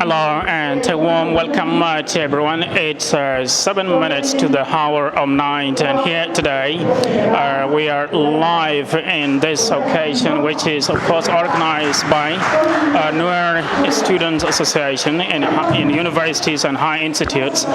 Hello and a warm welcome to everyone. It's 7 minutes to the hour of 9, and here today we are live in this occasion, which is of course organized by Nowir Students Association in universities and high institutes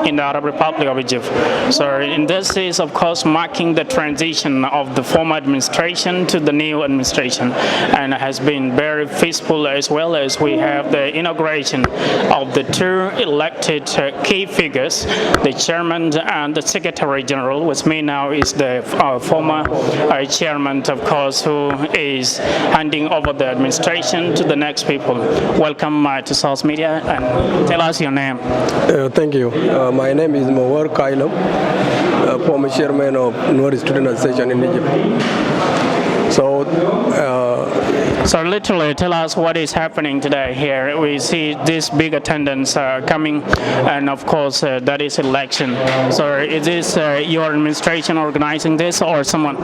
in the Arab Republic of Egypt. So in this is of course marking the transition of the former administration to the new administration, and has been very peaceful, as well as we have the inauguration of the two elected key figures, the chairman and the secretary general. With me now is the former chairman, of course, who is handing over the administration to the next people. Welcome to South Media, and tell us your name. Thank you. My name is Mawar, former chairman of Nowir Student Association in Egypt. So literally tell us what is happening today here. We see this big attendance coming, and of course that is election. So is this your administration organizing this or someone?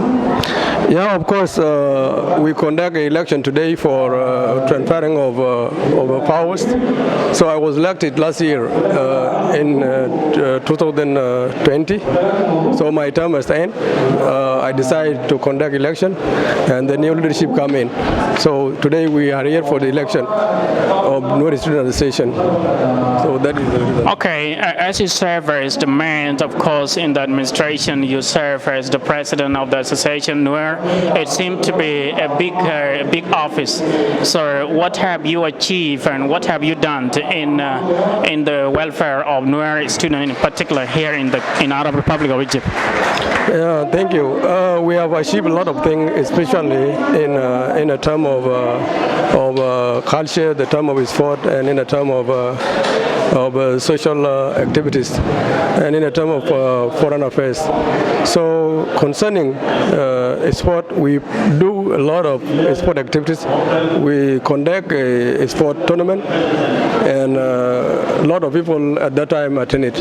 Yeah, of course, we conduct an election today for transferring of powers. So I was elected last year in 2020. So my term has ended. I decided to conduct election, and the new leadership come in. So today we are here for the election of Nowir Student Association. So that is the reason. Okay, as you serve as the man, of course, in the administration, you serve as the president of the association, Nowir. It seemed to be a big office. So what have you achieved and what have you done in the welfare of Nowir students, in particular here in Arab Republic of Egypt? Yeah, thank you. We have achieved a lot of things, especially in a term of culture, the term of sport, and in a term of social activities, and in a term of foreign affairs. So concerning sport, we do a lot of sport activities. We conduct a sport tournament, and a lot of people at that time attend it.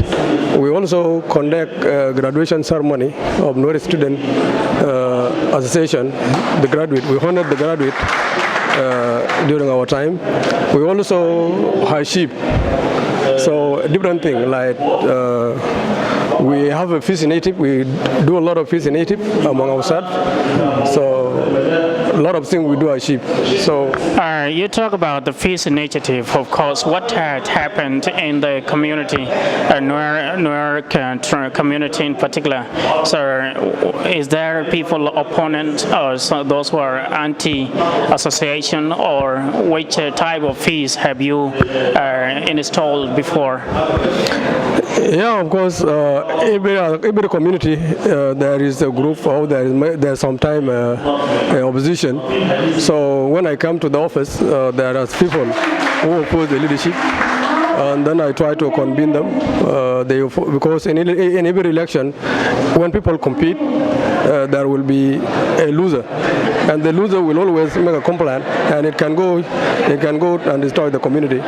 We also conduct a graduation ceremony of Nowir Student Association. The graduate, we honored the graduate during our time. We also high sheep. So different thing, like we have a feast native. We do a lot of feast native among ourselves. So a lot of things we do achieve. So you talk about the feast initiative, of course. What had happened in the community, Nowir community in particular? So is there people opponent or those who are anti-association, or which type of feast have you installed before? Yeah, of course. Every community there is a group, or there's sometimes opposition. So when I come to the office, there are people who oppose the leadership, and then I try to convene them. Because in every election, when people compete, there will be a loser, and the loser will always make a complaint, and it can go and destroy the community.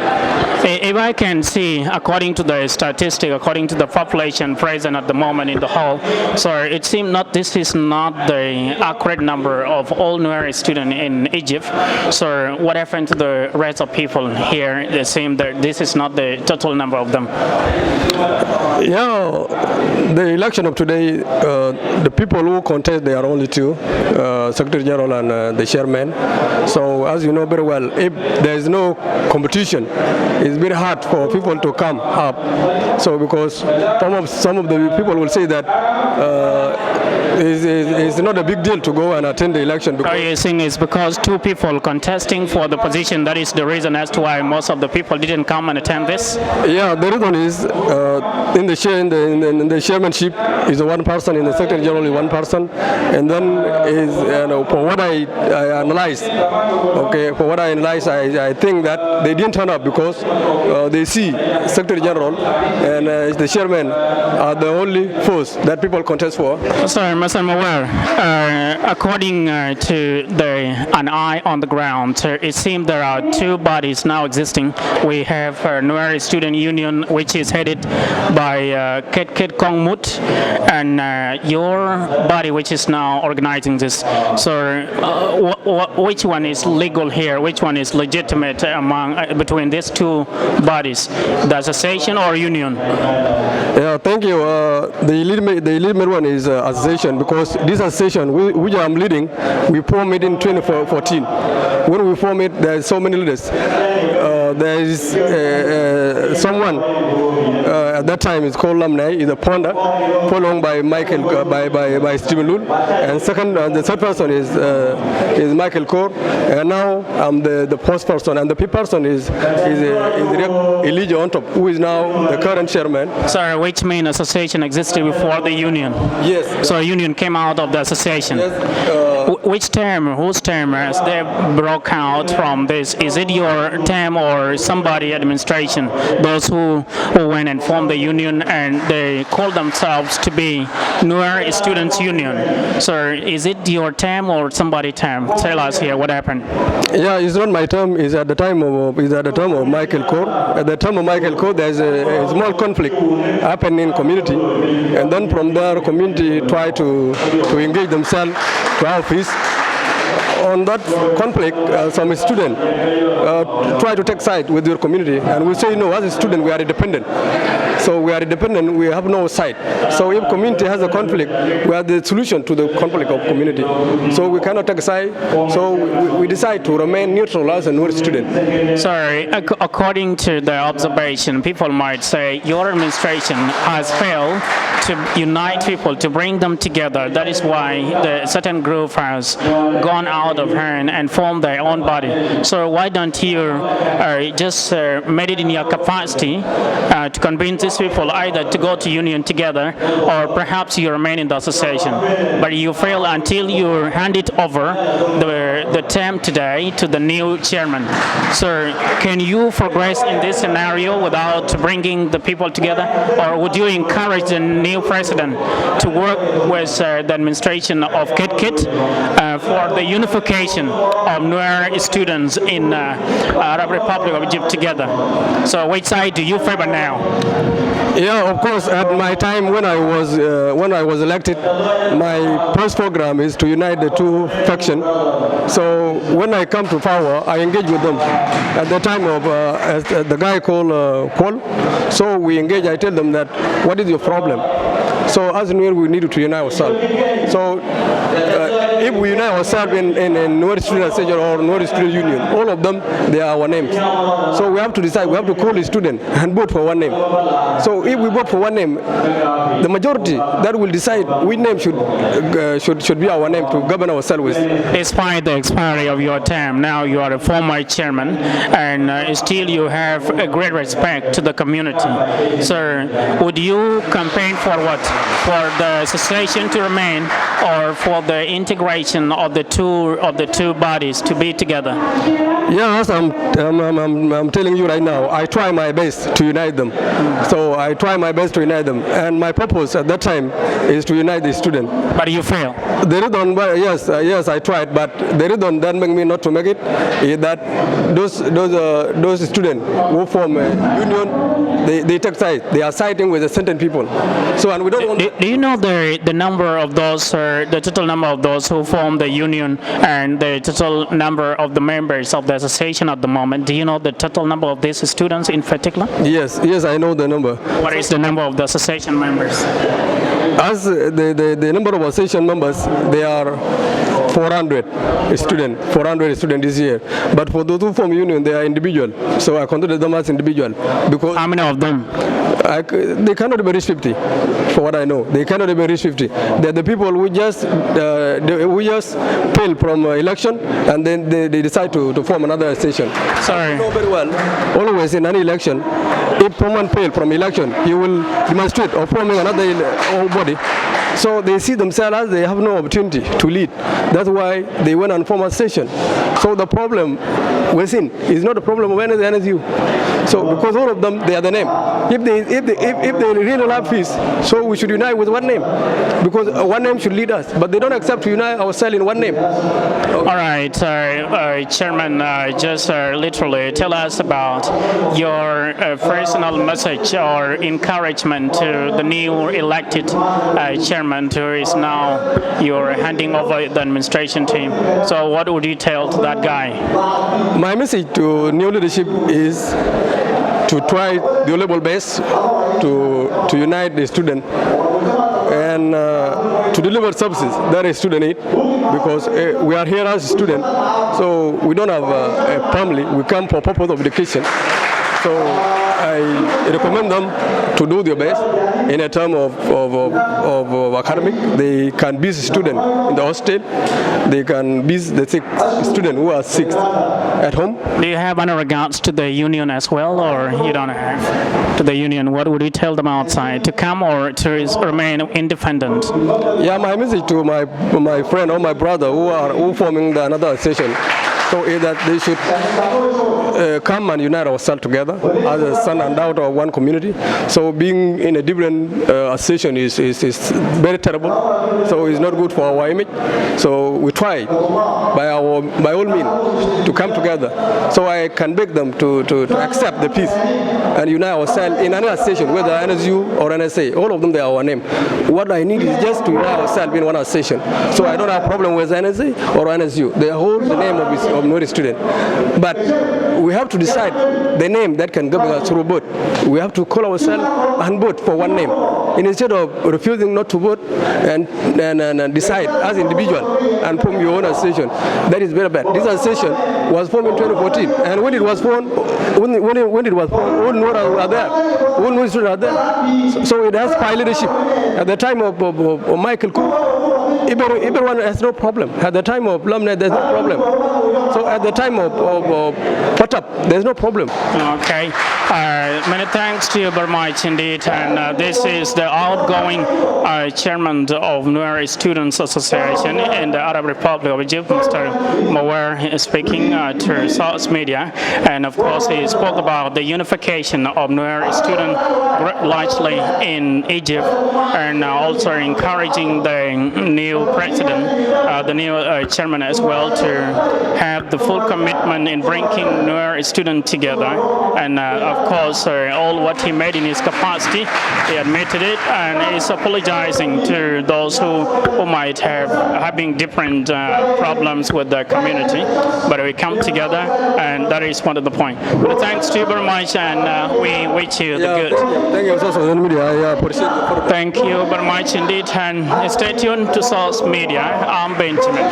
If I can see, according to the statistic, according to the population present at the moment in the hall, so it seems this is not the accurate number of all Nowir students in Egypt. So what happened to the rest of people here? They seem that this is not the total number of them. Yeah, the election of today, the people who contest, they are only two, Secretary General and the chairman. So as you know very well, if there is no competition, it's very hard for people to come up. So because some of the people will say that it's not a big deal to go and attend the election. Are you saying it's because two people contesting for the position, that is the reason as to why most of the people didn't come and attend this? Yeah, the reason is in the chairmanship is one person, in the Secretary General is one person, and then is for what I analyzed, I think that they didn't turn up because they see Secretary General and the chairman are the only force that people contest for. So Mr. Mawar, according to an eye on the ground, it seems there are two bodies now existing. We have Nowir Student Union, which is headed by Kit Kongmut, and your body, which is now organizing this. So, which one is legal here? Which one is legitimate between these two bodies, the association or union? Yeah, thank you. The legitimate one is association, because this association which I'm leading, we formed it in 2014. When we formed it, there are so many leaders. There is someone at that time is called Lamnai, is a ponder, followed by Michael by Stephen Lul, and the third person is Michael Kaur, and now I'm the first person, and the fifth person is Elijah on top, who is now the current chairman. Sorry, which mean association existed before the union? Yes. So a union came out of the association. Yes. Which term, whose term has they broke out from this? Is it your term or somebody administration? Those who went and formed the union and they call themselves to be Nowir Students Union. So is it your term or somebody term? Tell us here what happened. Yeah, it's not my term. It's at the time of Michael Kaur. At the time of Michael Kaur, there's a small conflict happened in community, and then from there, community try to engage themselves to have peace. On that conflict, some student try to take side with your community, and we say no. As a student, we are independent. So we are independent. We have no side. So if community has a conflict, we are the solution to the conflict of community. So we cannot take a side. So we decide to remain neutral as a Nowir student. Sorry, according to the observation, people might say your administration has failed to unite people, to bring them together. That is why the certain group has gone out of hand and formed their own body. So why don't you just made it in your capacity to convince these people either to go to union together or perhaps you remain in the association? But you fail until you hand it over the term today to the new chairman. So can you progress in this scenario without bringing the people together, or would you encourage the new president to work with the administration of Kit for the unification of Nowir students in Arab Republic of Egypt together? So which side do you favor now? Yeah, of course. At my time when I was elected, my first program is to unite the two factions. So when I come to power, I engage with them. At the time of the guy called Paul, so we engage. I tell them that what is your problem? So as Nowir, we need to unite ourselves. So if we unite ourselves in Nowir Student Association or Nowir Student Union, all of them, they are our names. So we have to decide, we have to call the student and vote for one name. So if we vote for one name, the majority that will decide which name should be our name to govern ourselves with. Despite the expiry of your term, now you are a former chairman, and still you have a great respect to the community. So would you campaign for what? For the association to remain, or for the integration of the two bodies to be together? Yes, I'm telling you right now, I try my best to unite them. So I try my best to unite them, and my purpose at that time is to unite the student. But you fail. The reason, yes, I tried, but the reason that make me not to make it is that those students who form a union, they take side. They are siding with the certain people. So, and we don't want. Do you know the number of those, the total number of those who form the union, and the total number of the members of the association at the moment? Do you know the total number of these students in particular? Yes, I know the number. What is the number of the association members? As the number of association members, they are 400 students this year. But for those who form union, they are individual. So I consider them as individual. Because how many of them? They cannot even reach 50, for what I know. They cannot even reach 50. They're the people who just fail from election, and then they decide to form another station. Sorry. You know very well, always in any election, if someone fails from election, he will demonstrate or forming another body. So they see themselves as they have no opportunity to lead. That's why they went and form a station. So the problem within is not a problem of NSU. So because all of them, they are the name. If they really love peace, so we should unite with one name, because one name should lead us. But they don't accept to unite ourselves in one name. All right, Chairman, just literally tell us about your personal message or encouragement to the new elected chairman who is now you're handing over the administration team. So what would you tell to that guy? My message to new leadership is to try the level best to unite the student and to deliver services that a student need, because we are here as a student, so we don't have a family. We come for purpose of education. So I recommend them to do their best in a term of academic. They can be a student in the hostel. They can be the sick student who are sick at home. Do you have any regards to the union as well, or you don't have? To the union, what would you tell them outside? To come or to remain independent? Yeah, my message to my friend or my brother who forming another session. So is that they should come and unite ourselves together as a son and daughter of one community. So being in a different association is very terrible. So it's not good for our image. So we try by all means to come together. So I can beg them to accept the peace and unite ourselves in any association, whether NSU or NSA. All of them, they are our name. What I need is just to unite ourselves in one association. So I don't have a problem with NSA or NSU. They hold the name of Newir student. But we have to decide the name that can govern us through vote. We have to call ourselves and vote for one name. And instead of refusing not to vote and decide as individual and form your own association, that is very bad. This association was formed in 2014, and when it was formed, all Newir are there, all Newir students are there. So it has high leadership. At the time of Michael Koo, everyone has no problem. At the time of Lamnet, there's no problem. So at the time of Potap, there's no problem. Okay. Many thanks to you very much indeed. And this is the outgoing chairman of Newir Students Association in the Arab Republic of Egypt, Mr. Mawar, speaking to South Media. And of course, he spoke about the unification of Newir students largely in Egypt, and also encouraging the new president, the new chairman as well, to have the full commitment in bringing Newir students together. And of course, all what he made in his capacity, he admitted it, and is apologizing to those who might have having different problems with the community. But we come together, and that is one of the points. But thanks to you very much, and we wish you the good. Thank you, social media. I appreciate it. Thank you very much indeed, and stay tuned to Source Media. I'm Benjamin.